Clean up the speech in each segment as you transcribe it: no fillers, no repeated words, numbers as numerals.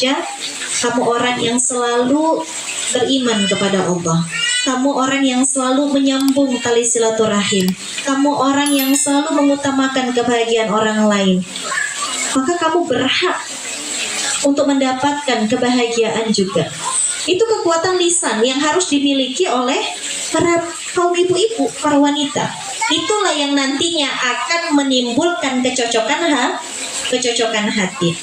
saja kamu orang yang selalu beriman kepada Allah. Kamu orang yang selalu menyambung tali silaturahim. Kamu orang yang selalu mengutamakan kebahagiaan orang lain. Maka kamu berhak untuk mendapatkan kebahagiaan juga. Itu kekuatan lisan yang harus dimiliki oleh para kaum ibu-ibu, para wanita. Itulah yang nantinya akan menimbulkan kecocokan hati.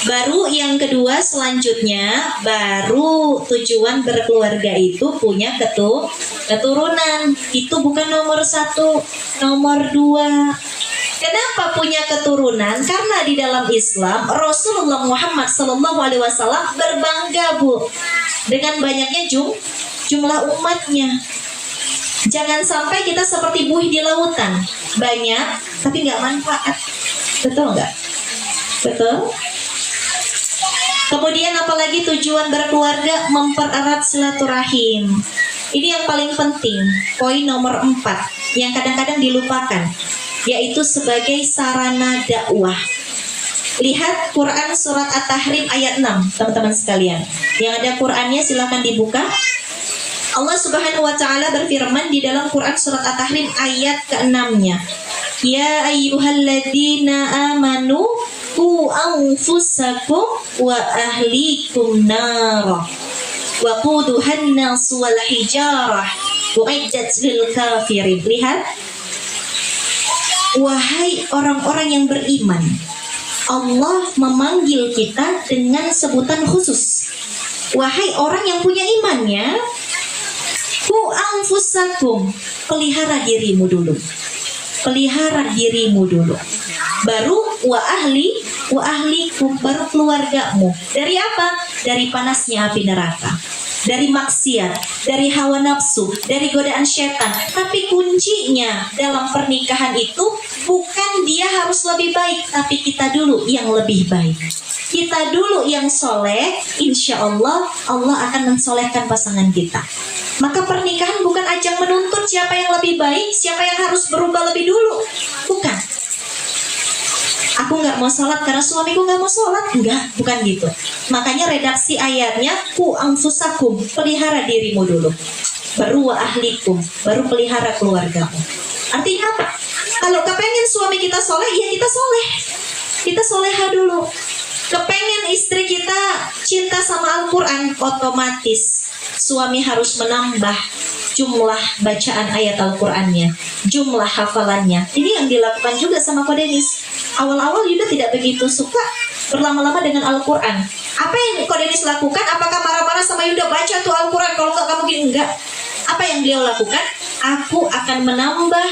Baru yang kedua selanjutnya, baru tujuan berkeluarga itu punya keturunan. Itu bukan nomor satu, nomor dua. Kenapa punya keturunan? Karena di dalam Islam Rasulullah Muhammad SAW berbangga, Bu, dengan banyaknya jumlah umatnya. Jangan sampai kita seperti buih di lautan, banyak tapi nggak manfaat. Betul nggak? Betul. Kemudian apalagi tujuan berkeluarga, mempererat silaturahim. Ini yang paling penting, poin nomor 4 yang kadang-kadang dilupakan, yaitu sebagai sarana dakwah. Lihat Quran surat At-Tahrim ayat 6, teman-teman sekalian. Yang ada Qurannya silakan dibuka. Allah Subhanahu wa taala berfirman di dalam Quran surat At-Tahrim ayat ke-6-nya. Ya ayyuhalladzina amanu qu anfusakum wa ahlikum nar wa quduhan nas wal hijarah uiddat lil kafirin. Lihat, wahai orang-orang yang beriman, Allah memanggil kita dengan sebutan khusus. Wahai orang yang punya imannya, qu anfusakum, pelihara dirimu dulu. Pelihara dirimu dulu. Baru wa ahlikum, baru keluargamu. Dari apa? Dari panasnya api neraka, dari maksiat, dari hawa nafsu, dari godaan setan. Tapi kuncinya dalam pernikahan itu bukan dia harus lebih baik, tapi kita dulu yang lebih baik. Kita dulu yang soleh, insya Allah Allah akan mensolehkan pasangan kita. Maka pernikahan bukan ajang menuntut siapa yang lebih baik, siapa yang harus berubah lebih dulu. Bukan. Aku nggak mau sholat karena suamiku nggak mau sholat. Enggak, bukan gitu. Makanya redaksi ayatnya, ku anfusakum, pelihara dirimu dulu. Baru wa ahlikum, baru pelihara keluargamu. Artinya apa? Kalau kepengen suami kita soleh, ya kita soleh. Kita soleha dulu. Kepengen istri kita cinta sama Al-Quran, otomatis suami harus menambah jumlah bacaan ayat Al-Qurannya, jumlah hafalannya. Ini yang dilakukan juga sama Ko Denis. Awal-awal Yuda tidak begitu suka berlama-lama dengan Al-Quran. Apa yang Ko Denis lakukan? Apakah marah-marah sama Yuda, baca tuh Al-Quran, kalau enggak kamu gini? Enggak. Apa yang beliau lakukan? Aku akan menambah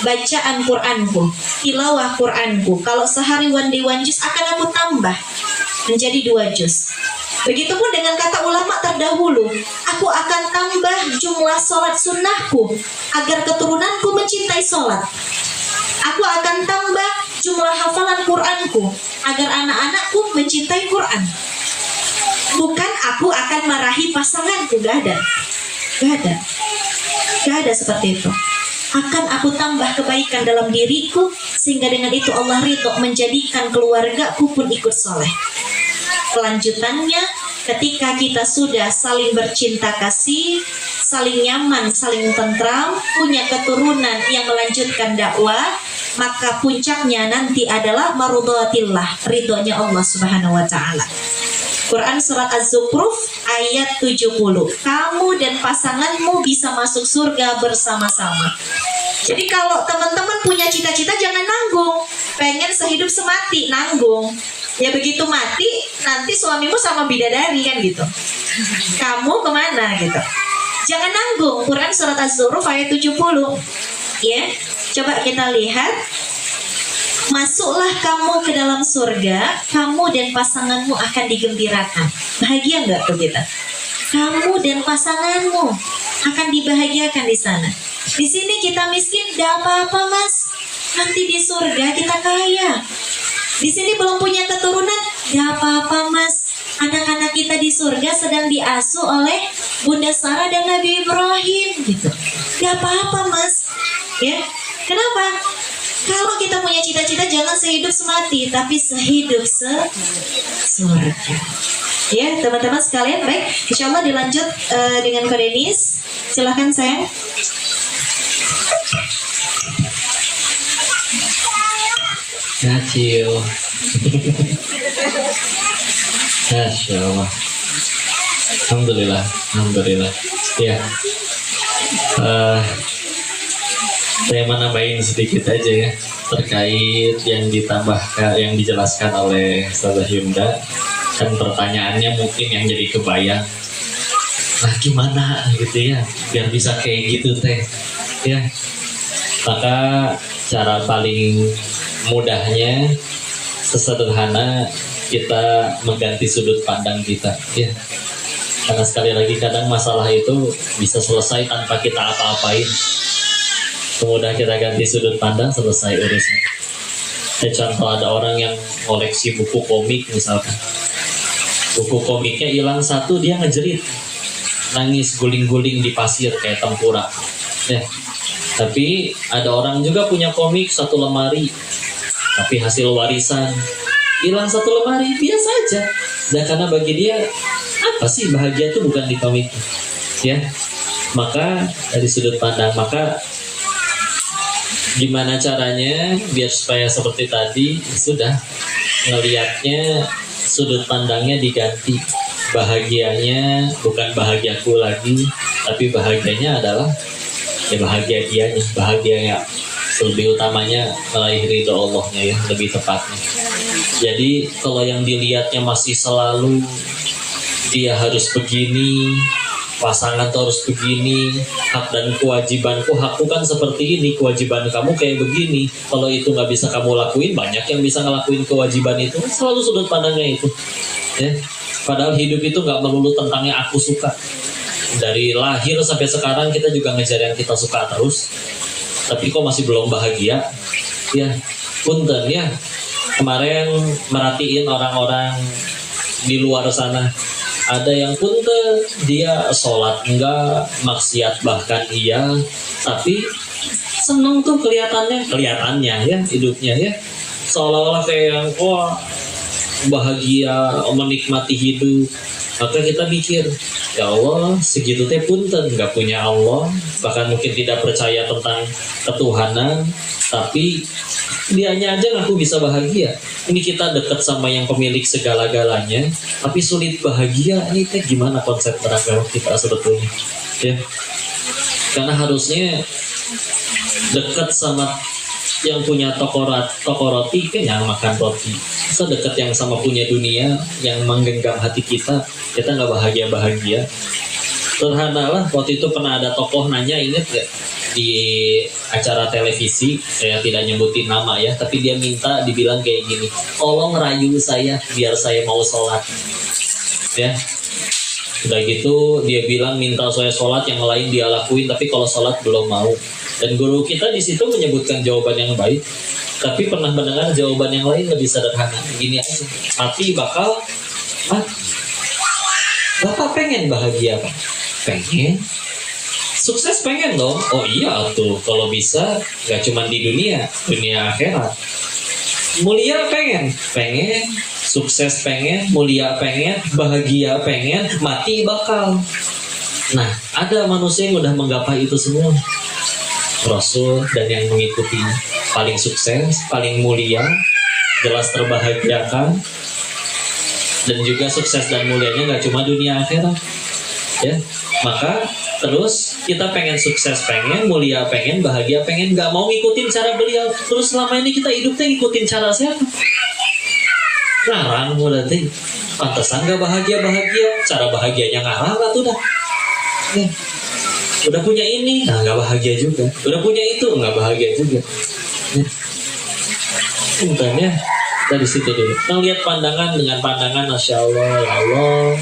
bacaan Quranku, tilawah Quranku. Kalau sehari one day one juz, akan aku tambah menjadi 2 juz. Begitupun dengan kata ulama terdahulu, aku akan tambah jumlah sholat sunnahku agar keturunanku mencintai sholat. Aku akan tambah jumlah hafalan Quranku agar anak-anakku mencintai Quran. Bukan aku akan marahi pasanganku, gak ada. Gak ada seperti itu. Akan aku tambah kebaikan dalam diriku, sehingga dengan itu Allah ridho menjadikan keluargaku pun ikut soleh. Kelanjutannya, ketika kita sudah saling bercinta kasih, saling nyaman, saling tentram, punya keturunan yang melanjutkan dakwah, maka puncaknya nanti adalah marudhatillah, ridhonya Allah Subhanahu wa taala. Quran surat Az-Zukhruf ayat 70. Kamu dan pasanganmu bisa masuk surga bersama-sama. Jadi kalau teman-teman punya cita-cita, jangan nanggung. Pengen sehidup semati, nanggung. Ya begitu mati, nanti suamimu sama bidadari kan gitu. Kamu kemana gitu. Jangan nanggung. Quran surat Az-Zukhruf ayat 70. Ya, coba kita lihat. Masuklah kamu ke dalam surga, kamu dan pasanganmu akan digembirakan. Bahagia nggak tuh kita? Kamu dan pasanganmu akan dibahagiakan di sana. Di sini kita miskin, gak apa-apa mas. Nanti di surga kita kaya. Di sini belum punya keturunan, gak apa-apa mas. Anak-anak kita di surga sedang diasuh oleh Bunda Sarah dan Nabi Ibrahim gitu. Gak apa-apa mas. Ya, kenapa? Kalau kita punya cita-cita, jangan sehidup semati, tapi sehidup surga. Ya, teman-teman sekalian, baik. Insya Allah dilanjut dengan Ko Denis. Silahkan sayang. Kacil. Masya Allah. Alhamdulillah. Ya. Saya mau nambahin sedikit aja ya terkait yang ditambahkan, yang dijelaskan oleh Sahabat Hyunda. Kan pertanyaannya mungkin yang jadi kebayang, nah gimana gitu ya biar bisa kayak gitu teh ya. Maka cara paling mudahnya, sesederhana kita mengganti sudut pandang kita ya. Karena sekali lagi kadang masalah itu bisa selesai tanpa kita apa-apain. Kemudian kita ganti sudut pandang, selesai urusan. Contoh, ada orang yang koleksi buku komik misalkan. Buku komiknya hilang satu, dia ngejerit, nangis guling-guling di pasir kayak tempura. Ya. Tapi ada orang juga punya komik satu lemari, tapi hasil warisan. Hilang satu lemari, biasa aja. Dan karena bagi dia, apa sih bahagia itu bukan di komik. Ya. Maka dari sudut pandang, maka gimana caranya biar supaya seperti tadi, sudah ngelihatnya sudut pandangnya diganti. Bahagianya bukan bahagiaku lagi, tapi bahagianya adalah ya bahagia dianya, bahagianya lebih utamanya meraih ridho Allahnya ya, lebih tepatnya. Jadi kalau yang dilihatnya masih selalu dia harus begini, pasangan tuh harus begini, hak dan kewajibanku, hakku kan seperti ini, kewajiban kamu kayak begini. Kalau itu nggak bisa kamu lakuin, banyak yang bisa ngelakuin kewajiban itu. Selalu sudut pandangnya itu. Ya. Padahal hidup itu nggak melulu tentangnya aku suka. Dari lahir sampai sekarang kita juga ngejar yang kita suka terus. Tapi kok masih belum bahagia? Ya, punten ya. Kemarin merhatiin orang-orang di luar sana. Ada yang punten, dia sholat enggak, maksiat bahkan iya, tapi seneng tuh kelihatannya ya hidupnya ya. Seolah-olah kayak yang bahagia, menikmati hidup. Maka kita mikir, ya Allah, segitu teh punten, nggak punya Allah, bahkan mungkin tidak percaya tentang ketuhanan, tapi dianya aja ngaku bisa bahagia. Ini kita dekat sama yang pemilik segala-galanya, tapi sulit bahagia. Ini teh gimana konsep beragama kita sebetulnya? Ya, karena harusnya dekat sama yang punya toko roti, kenyang makan roti. Masa dekat yang sama punya dunia yang menggenggam hati kita nggak bahagia. Sederhana lah, waktu itu pernah ada tokoh nanya, inget gak? Di acara televisi, saya tidak nyebutin nama ya, tapi dia minta dibilang kayak gini, tolong rayu saya biar saya mau sholat. Ya, udah gitu dia bilang minta saya sholat, yang lain dia lakuin, tapi kalau sholat belum mau. Dan guru kita di situ menyebutkan jawaban yang baik, tapi pernah mendengar jawaban yang lain lebih sederhana. Gini aja, mati bakal, Bapak pengen bahagia Pak? Pengen. Sukses pengen dong? Oh iya tuh, kalau bisa gak cuma di dunia akhirat. Mulia pengen? Pengen. Sukses pengen, mulia pengen, bahagia pengen, mati bakal. Nah, ada manusia yang udah menggapai itu semua. Rasul dan yang mengikuti paling sukses, paling mulia, jelas terbahagiakan, dan juga sukses dan mulianya gak cuma dunia akhirat. Ya, maka terus kita pengen sukses, pengen mulia, pengen bahagia, pengen, gak mau ngikutin cara beliau. Terus selama ini kita hidupnya ngikutin cara siapa? Ngarang berarti. Pantesan gak bahagia, cara bahagianya ngarang gak tuh dah. Ya. Udah punya ini, nah gak bahagia juga. Udah punya itu, gak bahagia juga. Ya. Untungnya dari situ dulu. Kita lihat pandangan dengan pandangan, Masya Allah, ya Allah,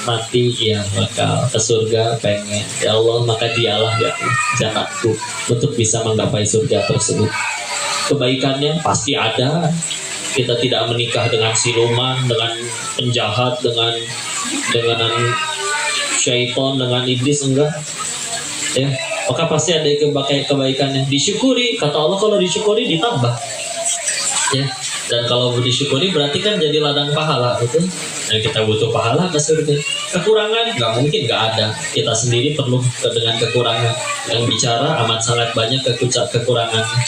mati ya bakal ke surga pengen. Ya Allah, maka dialah ya jalanku untuk bisa menggapai surga tersebut. Kebaikannya pasti ada. Kita tidak menikah dengan siluman, dengan penjahat, dengan syaitan, dengan iblis, enggak. Ya, maka pasti ada kebaikannya. Disyukuri, kata Allah, kalau disyukuri ditambah. Ya, dan kalau disyukuri berarti kan jadi ladang pahala, betul? Dan kita butuh pahala ke surga. Kekurangan nggak mungkin nggak ada. Kita sendiri perlu dengan kekurangan. Yang bicara amat sangat banyak kekurangannya.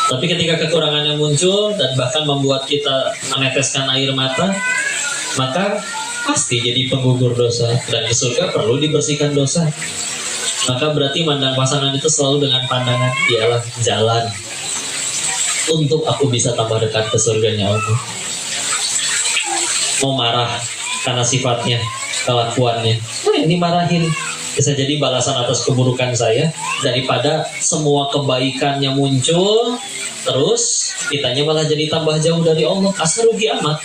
Tapi ketika kekurangannya muncul dan bahkan membuat kita meneteskan air mata, maka pasti jadi penggugur dosa. Dan ke surga perlu dibersihkan dosa. Maka berarti mandang pasangan itu selalu dengan pandangan ialah jalan untuk aku bisa tambah dekat ke surganya Allah. Mau marah karena sifatnya, kelakuannya, ini marahin bisa jadi balasan atas keburukan saya, daripada semua kebaikannya muncul terus kitanya malah jadi tambah jauh dari Allah. Asal rugi amat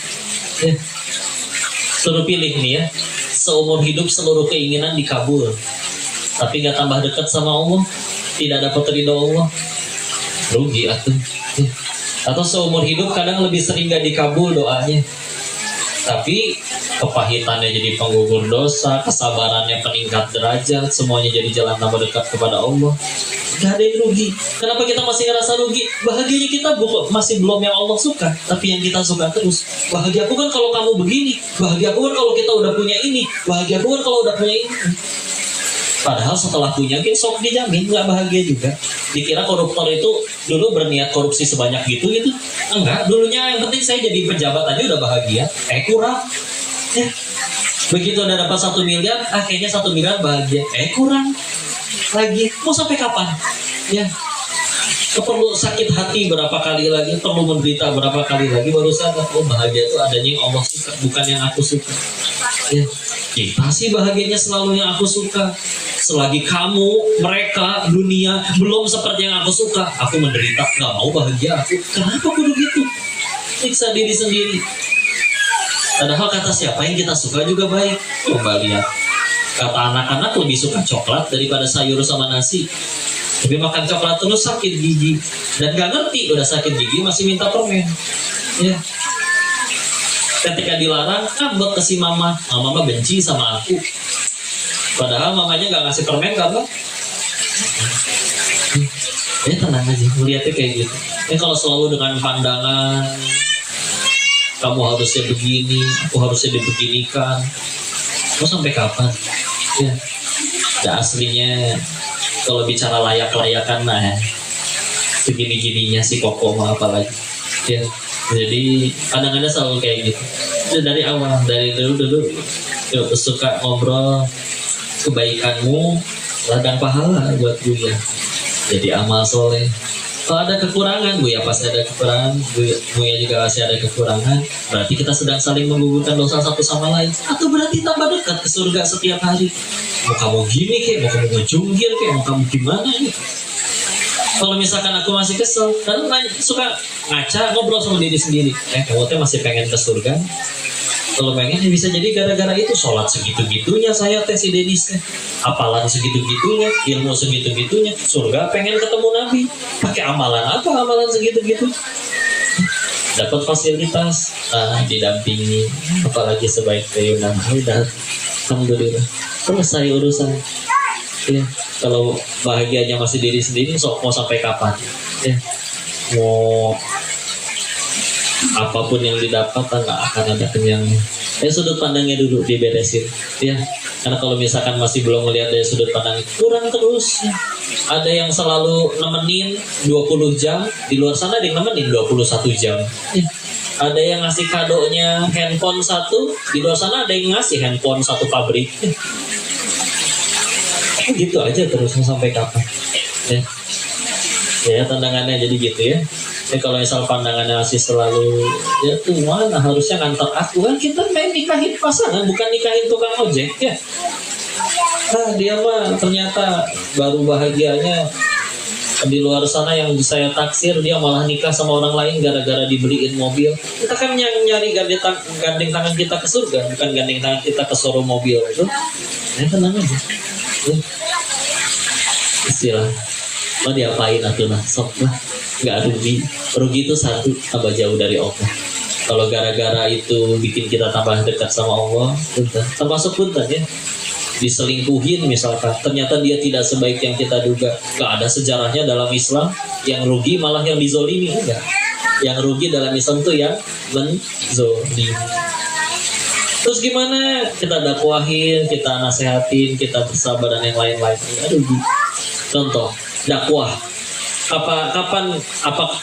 ya. Suruh pilih nih ya, seumur hidup seluruh keinginan dikabul, tapi gak tambah dekat sama Allah, tidak dapat ridho Allah, rugi atuh. Atau seumur hidup kadang lebih sering gak dikabul doanya, tapi kepahitannya jadi penggugur dosa, kesabarannya peningkat derajat, semuanya jadi jalan tambah dekat kepada Allah. Gak ada yang rugi. Kenapa kita masih ngerasa rugi? Bahagianya kita masih belum yang Allah suka, tapi yang kita suka terus. Bahagia aku kan kalau kamu begini, bahagia aku kan kalau kita udah punya ini, bahagia aku kan kalau udah punya ini. Padahal setelah punya, sok dijamin nggak bahagia juga. Dikira koruptor itu dulu berniat korupsi sebanyak gitu. Enggak, dulunya yang penting saya jadi pejabat aja udah bahagia. Kurang ya. Begitu udah dapat 1 miliar, kayaknya 1 miliar bahagia. Kurang lagi. Mau sampai kapan? Ya, perlu sakit hati berapa kali lagi, perlu menderita berapa kali lagi baru sadar, oh bahagia itu adanya yang Allah suka, bukan yang aku suka. Ya, kita sih bahagianya selalu yang aku suka. Selagi kamu, mereka, dunia belum seperti yang aku suka, aku menderita, gak mau bahagia aku. Kenapa kudu gitu? Siksa diri sendiri. Padahal kata siapa yang kita suka juga baik. Coba lihat. Kata anak-anak lebih suka coklat daripada sayur sama nasi. Tapi makan coklat terus sakit gigi. Dan gak ngerti udah sakit gigi masih minta permen. Ya. Ketika dilarang, ngambek ke si mama. Mama benci sama aku. Padahal mamanya gak ngasih permen karena ya tenang aja, melihatnya kayak gitu. Kalau selalu dengan pandangan kamu harusnya begini, aku harusnya dibeginikan, mau sampai kapan? Ya, aslinya kalau bicara layak-layakan begini-gininya si Koko mau apa lagi? Ya, jadi kadang-kadang selalu kayak gitu. Dari awal, dari dulu suka ngobrol. Kebaikanmu ladang pahala buat Buya, jadi amal soleh. Kalau ada kekurangan, Buya pasti ada kekurangan, Buya juga pasti ada kekurangan. Berarti kita sedang saling menggugurkan dosa satu sama lain, atau berarti tambah dekat ke surga setiap hari. Mau kamu gini kek, mau kamu ngejunggir kek, mau kamu gimana nih? Kalau misalkan aku masih kesel, dan suka ngaca ngobrol sama diri sendiri, kamu teh masih pengen ke surga? Kalau pengen ya bisa jadi gara-gara itu sholat segitu-gitunya saya si Denis teh, apalan segitu-gitunya, ilmu segitu-gitunya, surga pengen ketemu Nabi, pakai amalan apa, amalan segitu-gitu, dapat fasilitas, didampingi, apalagi sebaik Yunam, udah, alhamdulillah, selesai urusan. Ya, kalau bahagianya masih diri sendiri, mau sampai kapan? Ya, mau apapun yang didapat nggak akan ada kenyangnya. Sudut pandangnya dulu diberesin ya, karena kalau misalkan masih belum melihat dari sudut pandang kurang terus ya. Ada yang selalu nemenin 20 jam, di luar sana ada yang nemenin 21 jam ya. Ada yang ngasih kadonya handphone 1, di luar sana ada yang ngasih handphone 1 pabrik ya. Gitu aja terus sampai kapan ya, tandangannya jadi gitu ya. Kalau misal pandangannya masih selalu ya Tuhan harusnya ngantar aku, kan kita main nikahin pasangan bukan nikahin tukang ojek ya. Dia mah ternyata baru bahagianya di luar sana, yang saya taksir dia malah nikah sama orang lain gara-gara dibeliin mobil. Kita kan yang nyari gandeng tangan kita ke surga, bukan gandeng tangan kita ke showroom mobil itu. Tenang aja ya. Istilah mau diapain atuh lah, sok lah, nggak rugi itu satu, tambah jauh dari Allah. Kalau gara-gara itu bikin kita tambah dekat sama Allah, punten, termasuk punten ya, diselingkuhin misalkan, ternyata dia tidak sebaik yang kita duga. Gak ada sejarahnya dalam Islam yang rugi malah yang dizolimi, enggak. Yang rugi dalam Islam tuh yang menzolimi. Terus gimana kita dakwahin, kita nasehatin, kita bersabar dan yang lain-lain. Aduh, contoh dakwah.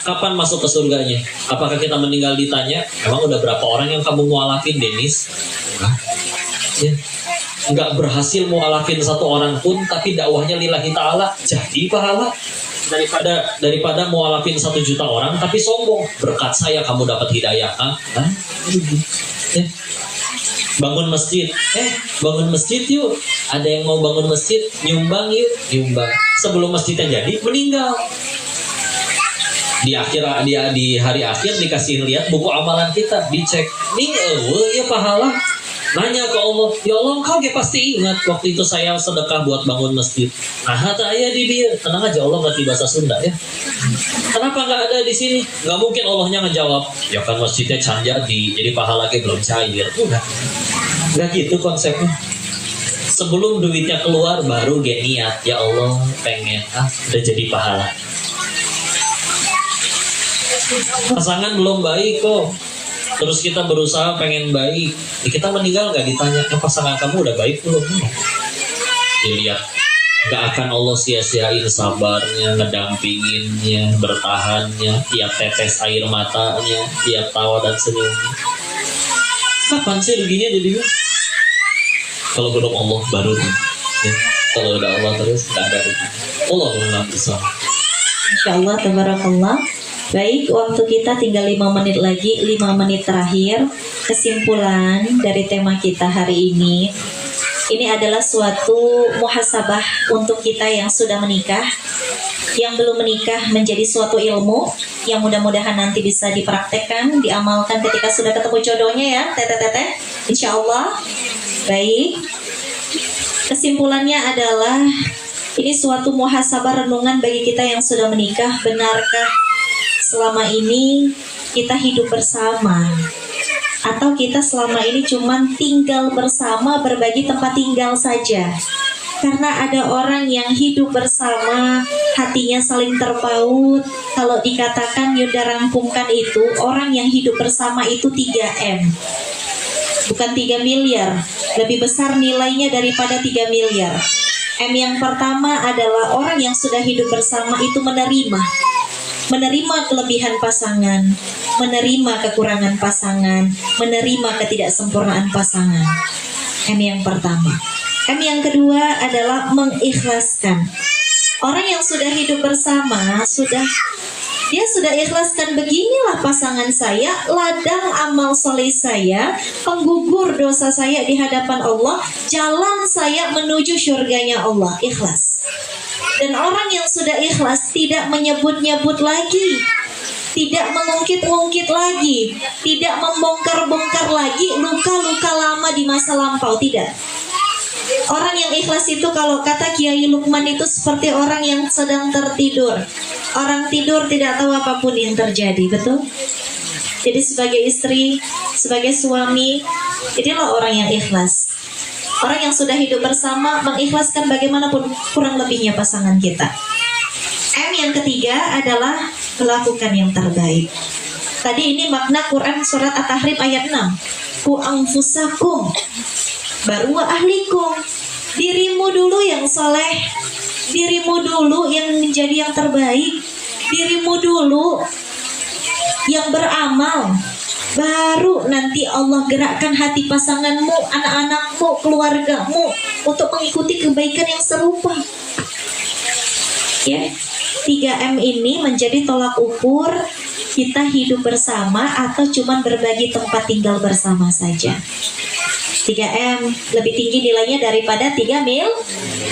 Kapan masuk ke surganya? Apakah kita meninggal ditanya, emang udah berapa orang yang kamu mualafin, Denis? Ya. Nggak berhasil mualafin satu orang pun, tapi dakwahnya lillahi ta'ala, jadi pahala. Daripada mualafin 1 juta orang tapi sombong, berkat saya kamu dapat hidayah. Ya. Bangun masjid, bangun masjid yuk. Ada yang mau bangun masjid, nyumbang yuk, nyumbang. Sebelum masjidnya jadi, meninggal. Di hari akhir dikasih lihat buku amalan kita, dicek, nih ya pahala. Nanya ke Allah, ya Allah kau pasti ingat waktu itu saya sedekah buat bangun masjid. Nah, tak ayah di dia, tenang aja, Allah ngerti bahasa Sunda ya. Kenapa nggak ada di sini? Nggak mungkin Allahnya ngejawab, ya kan masjidnya can jadi pahalanya belum cair. Nggak gitu konsepnya. Sebelum duitnya keluar baru niat, ya Allah pengen udah jadi pahala. Pasangan belum baik kok, terus kita berusaha pengen baik, kita meninggal nggak ditanya, pasangan kamu udah baik belum? Dilihat, nggak akan Allah sia-siain sabarnya, ngedampinginnya, bertahannya, tiap tetes air matanya, tiap tawa dan senyumnya. Kapan sih ruginya jadinya? Kalau belum Allah baru ya. Kalau udah Allah terus nggak ada rugi. Allah menang bersama. Insya Allah, tabarakallah. Baik, waktu kita tinggal 5 menit lagi, 5 menit terakhir. Kesimpulan dari tema kita hari ini adalah suatu muhasabah untuk kita yang sudah menikah. Yang belum menikah menjadi suatu ilmu yang mudah-mudahan nanti bisa dipraktekkan, diamalkan ketika sudah ketemu jodohnya ya, teteh-teteh. Insya Allah. Baik, kesimpulannya adalah ini suatu muhasabah renungan bagi kita yang sudah menikah. Benarkah selama ini kita hidup bersama, atau kita selama ini cuman tinggal bersama, berbagi tempat tinggal saja? Karena ada orang yang hidup bersama, hatinya saling terpaut. Kalau dikatakan Yunda rangkumkan itu, orang yang hidup bersama itu 3M, bukan 3 miliar, lebih besar nilainya daripada 3 miliar. M yang pertama adalah orang yang sudah hidup bersama itu menerima kelebihan pasangan, menerima kekurangan pasangan, menerima ketidaksempurnaan pasangan. M yang pertama. M yang kedua adalah mengikhlaskan. Orang yang sudah hidup bersama, dia sudah ikhlaskan, beginilah pasangan saya, ladang amal soleh saya, penggugur dosa saya di hadapan Allah, jalan saya menuju syurganya Allah. Ikhlas. Dan orang yang sudah ikhlas tidak menyebut-nyebut lagi, tidak mengungkit-ungkit lagi, tidak membongkar-bongkar lagi luka-luka lama di masa lampau, tidak. Orang yang ikhlas itu, kalau kata Kiai Lukman, itu seperti orang yang sedang tertidur. Orang tidur tidak tahu apapun yang terjadi, betul? Jadi sebagai istri, sebagai suami, inilah orang yang ikhlas. Orang yang sudah hidup bersama mengikhlaskan bagaimanapun kurang lebihnya pasangan kita. M yang ketiga adalah melakukan yang terbaik. Tadi ini makna Quran surat At-Tahrim ayat 6. Ku anfusakum baru wa ahlikum. Dirimu dulu yang soleh, dirimu dulu yang menjadi yang terbaik, dirimu dulu yang beramal, baru nanti Allah gerakkan hati pasanganmu, anak-anakmu, keluargamu untuk mengikuti kebaikan yang serupa. Ya, 3M ini menjadi tolak ukur kita hidup bersama atau cuman berbagi tempat tinggal bersama saja. 3M lebih tinggi nilainya daripada 3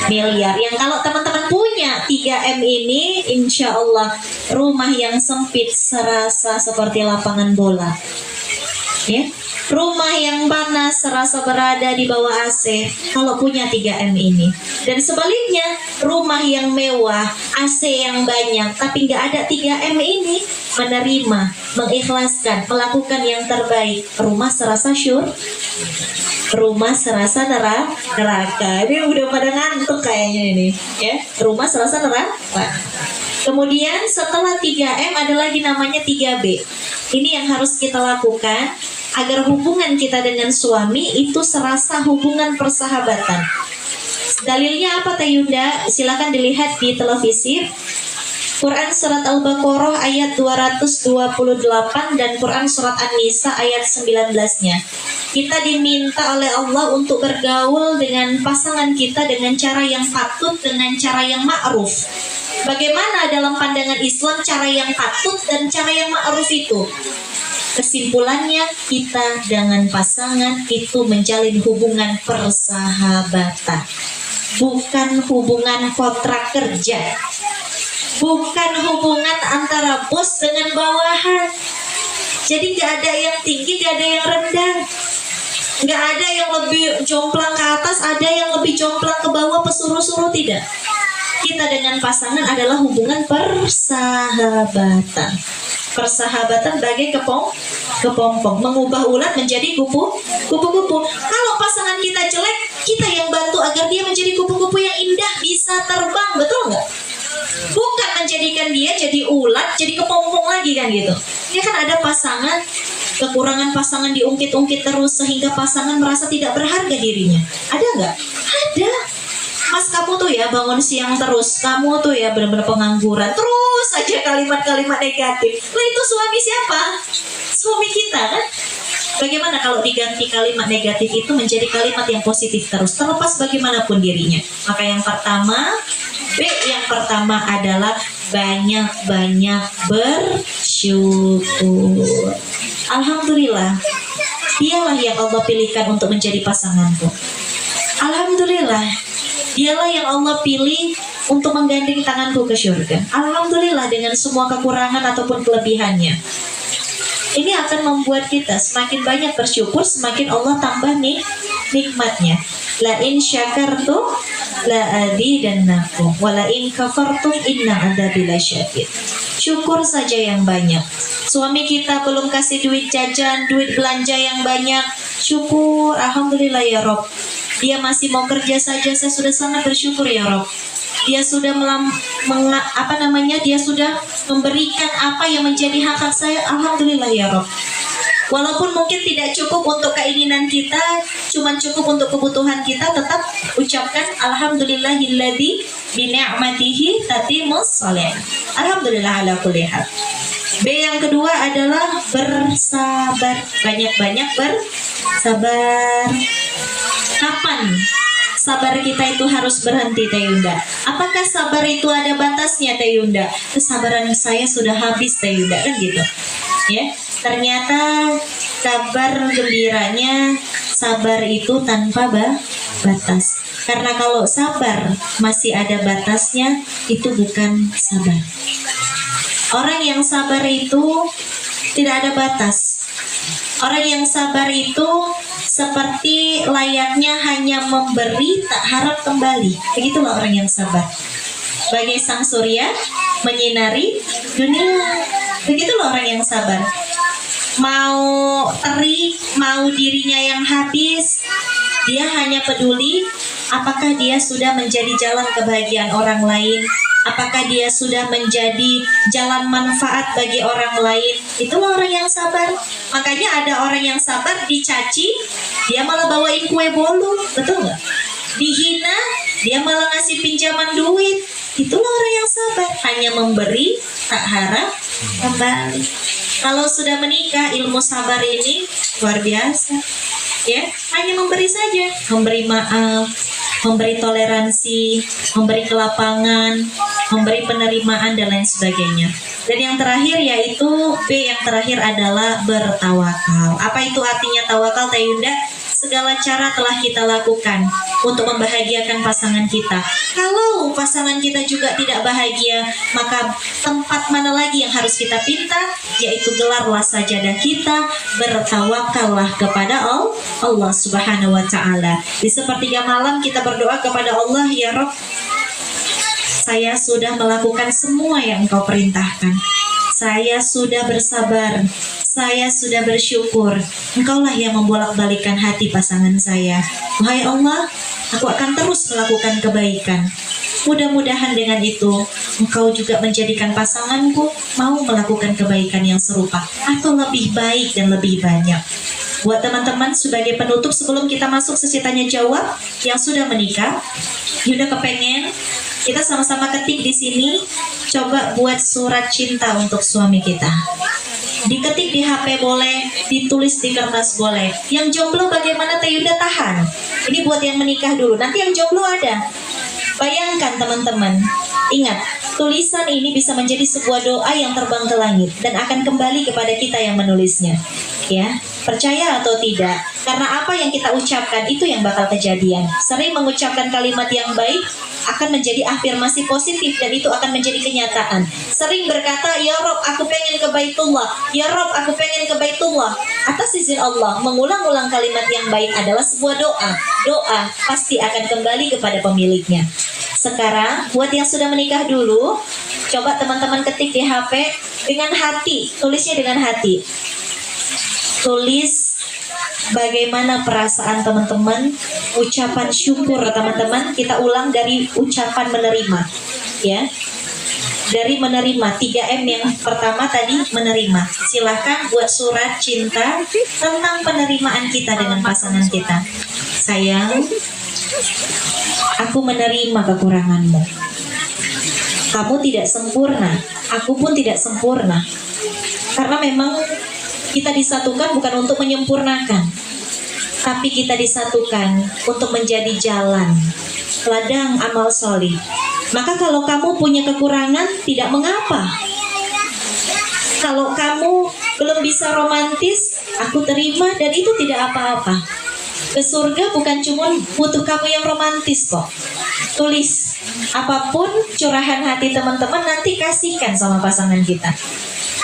miliar. Yang kalau teman-teman punya 3M ini, insya Allah rumah yang sempit serasa seperti lapangan bola. Ya, rumah yang panas serasa berada di bawah AC kalau punya 3M ini. Dan sebaliknya, rumah yang mewah, AC yang banyak, tapi nggak ada 3M ini, menerima, mengikhlaskan, melakukan yang terbaik, rumah serasa rumah serasa neraka. Ini udah pada ngantuk kayaknya ini, ya. Rumah serasa neraka. Kemudian setelah 3M ada lagi namanya 3B. Ini yang harus kita lakukan agar hubungan kita dengan suami itu serasa hubungan persahabatan. Dalilnya apa Teh Yunda? Silakan dilihat di televisi. Quran surat Al-Baqarah ayat 228 dan Quran surat An-Nisa ayat 19-nya. Kita diminta oleh Allah untuk bergaul dengan pasangan kita dengan cara yang patut, dengan cara yang ma'ruf. Bagaimana dalam pandangan Islam cara yang patut dan cara yang ma'ruf itu? Kesimpulannya, kita dengan pasangan itu menjalin hubungan persahabatan, bukan hubungan kontrak kerja, bukan hubungan antara bos dengan bawahan. Jadi gak ada yang tinggi, gak ada yang rendah, gak ada yang lebih jomplang ke atas, ada yang lebih jomplang ke bawah, pesuruh-suruh, tidak. Kita dengan pasangan adalah hubungan persahabatan. Persahabatan bagai kepompong, mengubah ulat menjadi kupu-kupu. Kalau pasangan kita jelek, kita yang bantu agar dia menjadi kupu-kupu yang indah, bisa terbang, betul nggak? Bukan menjadikan dia jadi ulat, jadi kepompong lagi kan gitu. Ya kan ada pasangan, kekurangan pasangan diungkit-ungkit terus sehingga pasangan merasa tidak berharga dirinya. Ada nggak? Ada. Mas, kamu tuh ya bangun siang terus, kamu tuh ya benar-benar pengangguran, terus aja kalimat-kalimat negatif. Lah itu suami siapa? Suami kita kan? Bagaimana kalau diganti kalimat negatif itu menjadi kalimat yang positif terus, terlepas bagaimanapun dirinya? Maka yang pertama, yang pertama adalah banyak-banyak bersyukur. Alhamdulillah, dialah yang Allah pilihkan untuk menjadi pasanganku. Alhamdulillah, dialah yang Allah pilih untuk menggandeng tanganku ke surga. Alhamdulillah, dengan semua kekurangan ataupun kelebihannya. Ini akan membuat kita semakin banyak bersyukur, semakin Allah tambah nikmatnya. La in syakartum la azidannakum wa la in kafartum inna adzabi lasyadid. Syukur saja yang banyak. Suami kita belum kasih duit jajan, duit belanja yang banyak, syukur, alhamdulillah ya Rob. Dia masih mau kerja saja, saya sudah sangat bersyukur ya Rob. Dia sudah dia sudah memberikan apa yang menjadi hak saya, alhamdulillah ya Rob. Walaupun mungkin tidak cukup untuk keinginan kita, cuma cukup untuk kebutuhan kita, tetap ucapkan alhamdulillahilladzi bi ni'matihi tatimmus shalih. Alhamdulillah ala kulli hal. B yang kedua adalah bersabar. Banyak-banyak bersabar. Kapan sabar kita itu harus berhenti, Teh Yunda? Apakah sabar itu ada batasnya, Teh Yunda? Kesabaran saya sudah habis, Teh Yunda, kan gitu. Ya, ternyata kabar gembiranya sabar itu tanpa batas. Karena kalau sabar masih ada batasnya, itu bukan sabar. Orang yang sabar itu tidak ada batas. Orang yang sabar itu seperti layaknya hanya memberi, tak harap kembali. Begitulah orang yang sabar. Bagai sang surya menyinari dunia. Begitulah orang yang sabar. Mau terik, mau dirinya yang habis, dia hanya peduli apakah dia sudah menjadi jalan kebahagiaan orang lain, apakah dia sudah menjadi jalan manfaat bagi orang lain. Itulah orang yang sabar. Makanya ada orang yang sabar dicaci, dia malah bawain kue bolu, betul nggak? Dihina, dia malah ngasih pinjaman duit. Itulah orang yang sabar, hanya memberi, tak harap kembali. Kalau sudah menikah, ilmu sabar ini luar biasa. Ya, hanya memberi saja, memberi maaf, memberi toleransi, memberi kelapangan, memberi penerimaan dan lain sebagainya. Dan yang terakhir yaitu B yang terakhir adalah bertawakal. Apa itu artinya tawakal, Teh Yunda? segala cara telah kita lakukan untuk membahagiakan pasangan kita. Kalau pasangan kita juga tidak bahagia, maka tempat mana lagi yang harus kita pinta? Yaitu gelarlah sajadah kita, bertawakallah kepada Allah Subhanahu wa Ta'ala. Di sepertiga malam kita berdoa kepada Allah, ya Rabb, saya sudah melakukan semua yang Engkau perintahkan. Saya sudah bersabar, saya sudah bersyukur. Engkaulah yang membolak-balikan hati pasangan saya. Wahai Allah, aku akan terus melakukan kebaikan. Mudah-mudahan dengan itu Engkau juga menjadikan pasanganku mau melakukan kebaikan yang serupa atau lebih baik dan lebih banyak. Buat teman-teman, sebagai penutup sebelum kita masuk sesi tanya jawab yang sudah menikah, Yunda kepengen kita sama-sama ketik di sini. Coba buat surat cinta untuk suami kita. Diketik di HP boleh, ditulis di kertas boleh. Yang jomblo bagaimana Teh Yunda tahan? Ini buat yang menikah dulu. Nanti yang jomblo ada. Bayangkan teman-teman, ingat, tulisan ini bisa menjadi sebuah doa yang terbang ke langit dan akan kembali kepada kita yang menulisnya. Ya, percaya atau tidak, karena apa yang kita ucapkan itu yang bakal kejadian. Sering mengucapkan kalimat yang baik akan menjadi afirmasi positif dan itu akan menjadi kenyataan. Sering berkata, ya Rob, aku pengen ke Baitullah, ya Rob, aku pengen ke Baitullah. Atas izin Allah, mengulang-ulang kalimat yang baik adalah sebuah doa. Doa pasti akan kembali kepada pemiliknya. Sekarang, buat yang sudah menikah dulu, coba teman-teman ketik di HP dengan hati, tulisnya dengan hati. Tulis bagaimana perasaan teman-teman, ucapan syukur teman-teman. Kita ulang dari ucapan menerima, ya. Dari menerima, 3M yang pertama tadi menerima. Silahkan buat surat cinta tentang penerimaan kita dengan pasangan kita. Sayang, aku menerima kekuranganmu. Kamu tidak sempurna, aku pun tidak sempurna. Karena memang kita disatukan bukan untuk menyempurnakan, tapi kita disatukan untuk menjadi jalan, ladang amal solih. Maka kalau kamu punya kekurangan, tidak mengapa. Kalau kamu belum bisa romantis, aku terima dan itu tidak apa-apa. Ke surga bukan cuma butuh kamu yang romantis kok. Tulis apapun curahan hati teman-teman, nanti kasihkan sama pasangan kita.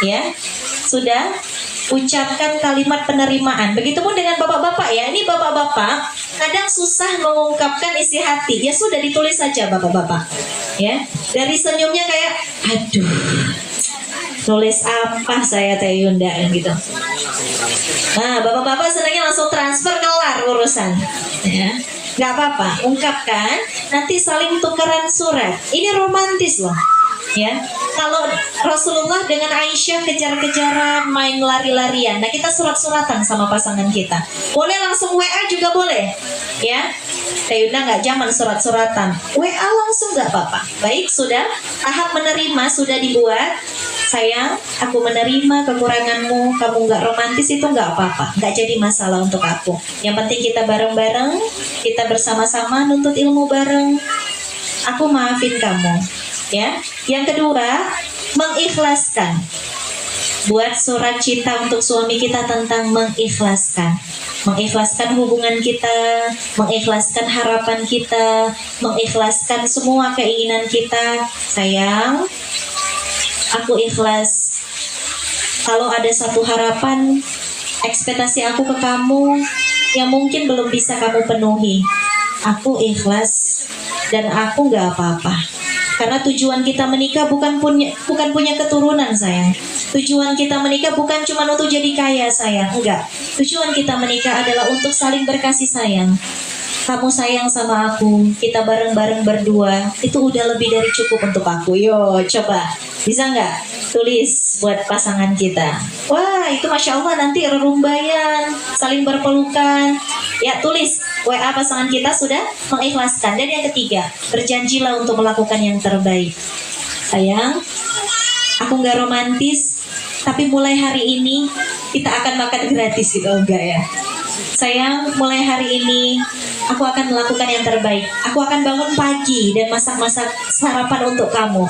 Ya, sudah. Ucapkan kalimat penerimaan. Begitupun dengan bapak-bapak ya. Ini bapak-bapak kadang susah mengungkapkan isi hati. Ya sudah, ditulis saja bapak-bapak. Ya, dari senyumnya kayak, aduh, tulis apa saya Teh Yunda gitu. Nah, bapak-bapak senangnya langsung transfer, kelar urusan. Ya, nggak apa-apa, ungkapkan. Nanti saling tukeran surat. Ini romantis loh. Ya, kalau Rasulullah dengan Aisyah kejar-kejaran, main lari-larian. Nah, kita surat-suratan sama pasangan kita. Boleh langsung WA juga boleh. Ya, Teh Yunda nggak zaman surat-suratan. WA langsung nggak apa-apa. Baik, sudah. Tahap menerima sudah dibuat. Sayang, aku menerima kekuranganmu. Kamu nggak romantis itu nggak apa-apa. Nggak jadi masalah untuk aku. Yang penting kita bareng-bareng. Kita bersama-sama nuntut ilmu bareng. Aku maafin kamu. Ya, yang kedua, mengikhlaskan. Buat surat cinta untuk suami kita tentang mengikhlaskan. Mengikhlaskan hubungan kita, mengikhlaskan harapan kita, mengikhlaskan semua keinginan kita. Sayang, aku ikhlas. Kalau ada satu harapan, ekspektasi aku ke kamu yang mungkin belum bisa kamu penuhi, aku ikhlas dan aku gak apa-apa. Karena tujuan kita menikah bukan punya keturunan, sayang. Tujuan kita menikah bukan cuma untuk jadi kaya, sayang. Enggak. Tujuan kita menikah adalah untuk saling berkasih sayang. Kamu sayang sama aku, kita bareng-bareng berdua, itu udah lebih dari cukup untuk aku. Yo, coba. Bisa nggak? Tulis buat pasangan kita. Wah, itu Masya Allah, nanti rerumbayan, saling berpelukan. Ya, tulis. WA pasangan kita sudah mengikhlaskan. Dan yang ketiga, berjanjilah untuk melakukan yang terbaik. Sayang, aku nggak romantis, tapi mulai hari ini kita akan makan gratis gitu, enggak ya? Sayang, mulai hari ini aku akan melakukan yang terbaik. Aku akan bangun pagi dan masak-masak sarapan untuk kamu.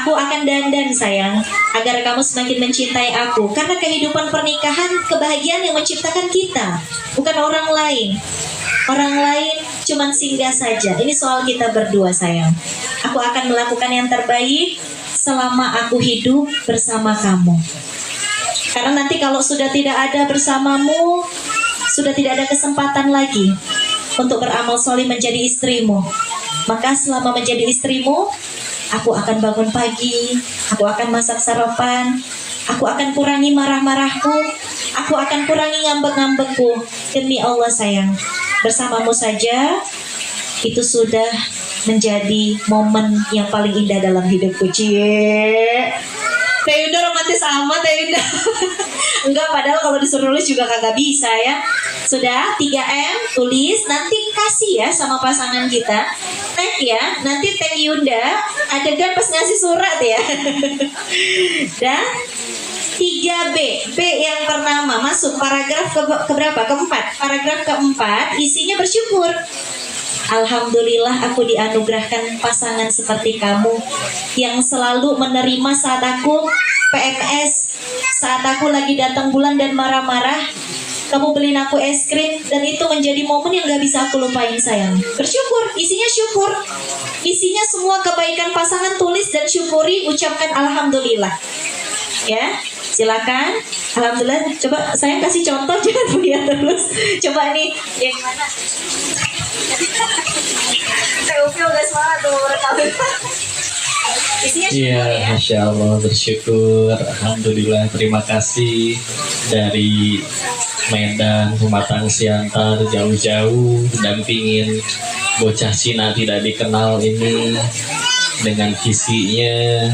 Aku akan dandan sayang, agar kamu semakin mencintai aku. Karena kehidupan pernikahan, kebahagiaan yang menciptakan kita, bukan orang lain. Orang lain cuman singgah saja. Ini soal kita berdua sayang. Aku akan melakukan yang terbaik selama aku hidup bersama kamu. Karena nanti kalau sudah tidak ada bersamamu, sudah tidak ada kesempatan lagi untuk beramal soleh menjadi istrimu. Maka selama menjadi istrimu, aku akan bangun pagi, aku akan masak sarapan, aku akan kurangi marah-marahku, aku akan kurangi ngambek-ngambekku. Demi Allah sayang, bersamamu saja itu sudah menjadi momen yang paling indah dalam hidupku. Cie, Teh Yunda romantis amat Teh Yunda. Enggak, padahal kalau disuruh nulis juga kagak bisa ya. Sudah 3M, tulis, nanti kasih ya sama pasangan kita. Tag ya, nanti Teh Yunda adegan pas ngasih surat ya. Dan 3B, B yang pertama masuk paragraf keberapa? Keempat. Paragraf keempat isinya bersyukur. Alhamdulillah aku dianugerahkan pasangan seperti kamu yang selalu menerima saat aku PMS, saat aku lagi datang bulan dan marah-marah. Kamu beliin aku es krim dan itu menjadi momen yang gak bisa aku lupain sayang. Bersyukur, isinya syukur. Isinya semua kebaikan pasangan, tulis dan syukuri, ucapkan alhamdulillah. Ya, silakan. Alhamdulillah. Coba saya kasih contoh, jangan punya terus. Coba nih, yang mana? Saya udah semangat tuh rekaman. Isinya syukur Iya, ya. Masya Allah, bersyukur. Alhamdulillah, terima kasih dari Medan, Pematang Siantar, jauh-jauh dampingin bocah Cina tidak dikenal ini dengan visinya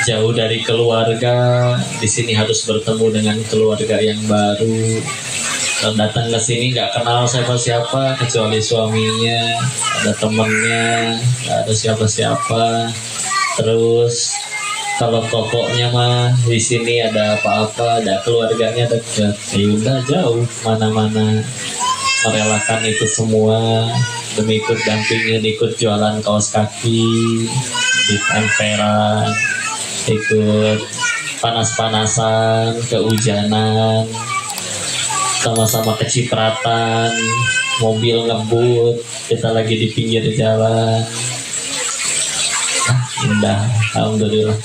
jauh dari keluarga. Di sini harus bertemu dengan keluarga yang baru. Dan datang ke sini nggak kenal siapa-siapa kecuali suaminya, ada temennya, nggak ada siapa-siapa. Terus kalau tokonya mah di sini ada apa-apa, ada keluarganya dekat. Yaudah jauh mana-mana merelakan itu semua demi ikut dampingin, ikut jualan kaos kaki di emperan, ikut panas-panasan, kehujanan, sama-sama kecipratan, mobil ngebut, kita lagi di pinggir jalan. Indah, alhamdulillah.